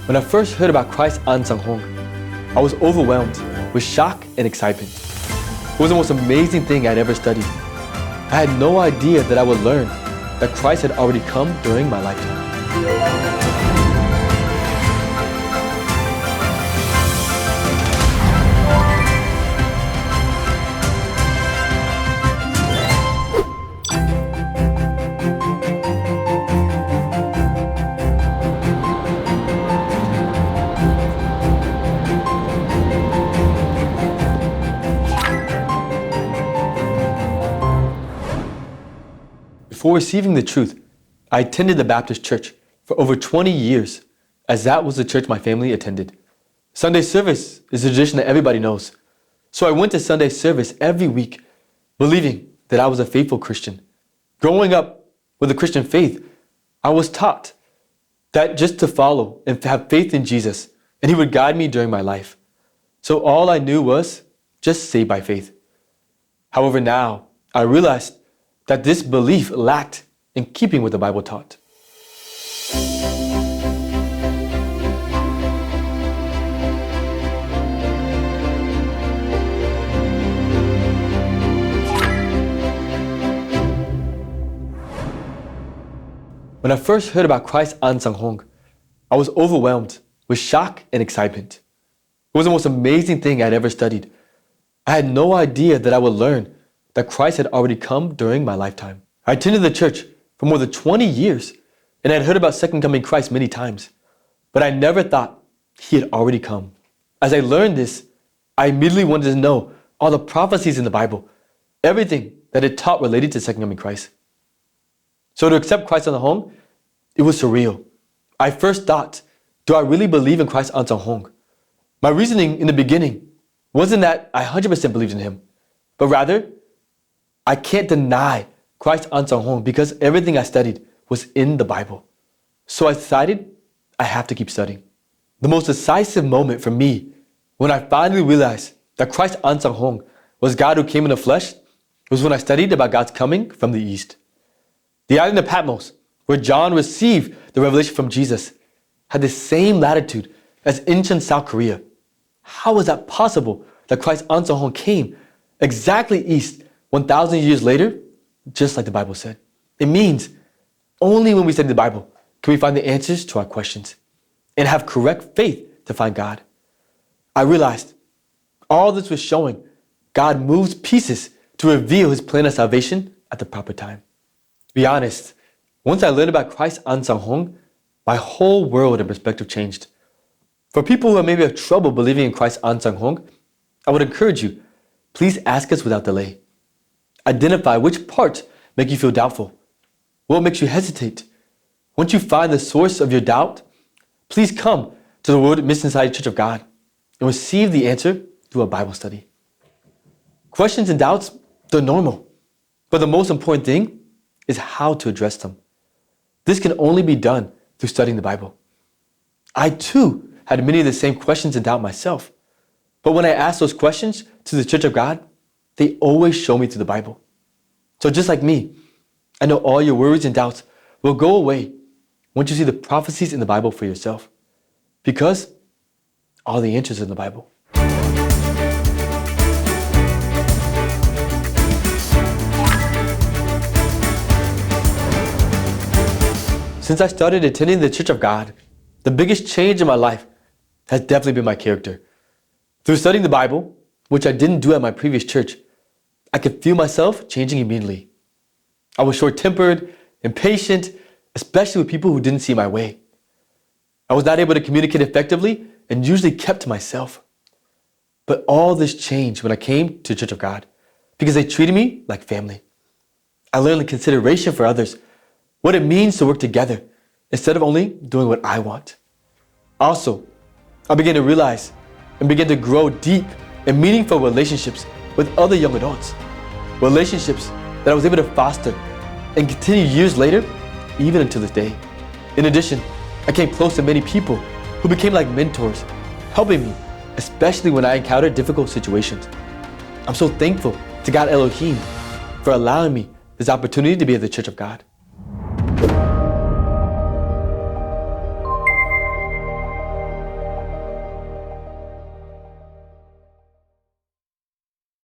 When I first heard about Christ Ahnsahnghong, I was overwhelmed with shock and excitement. It was the most amazing thing I'd ever studied. I had no idea that I would learn that Christ had already come during my lifetime. Before receiving the truth, I attended the Baptist church for over 20 years, as that was the church my family attended. Sunday service is a tradition that everybody knows. So I went to Sunday service every week, believing that I was a faithful Christian. Growing up with a Christian faith, I was taught that just to follow and have faith in Jesus, and He would guide me during my life. So all I knew was just saved by faith. However, now I realized that this belief lacked in keeping with the Bible taught. When I first heard about Christ Ahnsahnghong, I was overwhelmed with shock and excitement. It was the most amazing thing I'd ever studied. I had no idea that I would learn that Christ had already come during my lifetime. I attended the church for more than 20 years, and I had heard about Second Coming Christ many times, but I never thought He had already come. As I learned this, I immediately wanted to know all the prophecies in the Bible, everything that it taught related to Second Coming Christ. So to accept Christ Ahnsahnghong, it was surreal. I first thought, do I really believe in Christ Ahnsahnghong? My reasoning in the beginning wasn't that I 100% believed in Him, but rather, I can't deny Christ Ahnsahnghong because everything I studied was in the Bible. So I decided I have to keep studying. The most decisive moment for me when I finally realized that Christ Ahnsahnghong was God who came in the flesh was when I studied about God's coming from the east. The island of Patmos, where John received the revelation from Jesus, had the same latitude as Incheon, South Korea. How was that possible that Christ Ahnsahnghong came exactly east 1,000 years later, just like the Bible said? It means only when we study the Bible can we find the answers to our questions and have correct faith to find God. I realized all this was showing God moves pieces to reveal His plan of salvation at the proper time. To be honest, once I learned about Christ Ahnsahnghong, my whole world and perspective changed. For people who maybe have trouble believing in Christ Ahnsahnghong, I would encourage you, please ask us without delay. Identify which parts make you feel doubtful. What makes you hesitate? Once you find the source of your doubt, please come to the World Mission Society Church of God and receive the answer through a Bible study. Questions and doubts, they're normal. But the most important thing is how to address them. This can only be done through studying the Bible. I too had many of the same questions and doubt myself. But when I asked those questions to the Church of God, they always show me through the Bible. So just like me, I know all your worries and doubts will go away once you see the prophecies in the Bible for yourself. Because all the answers are in the Bible. Since I started attending the Church of God, the biggest change in my life has definitely been my character. Through studying the Bible, which I didn't do at my previous church, I could feel myself changing immediately. I was short-tempered, impatient, especially with people who didn't see my way. I was not able to communicate effectively and usually kept to myself. But all this changed when I came to the Church of God because they treated me like family. I learned the consideration for others, what it means to work together instead of only doing what I want. Also, I began to realize and began to grow deep and meaningful relationships with other young adults. Relationships that I was able to foster and continue years later, even until this day. In addition, I came close to many people who became like mentors, helping me, especially when I encountered difficult situations. I'm so thankful to God Elohim for allowing me this opportunity to be at the Church of God.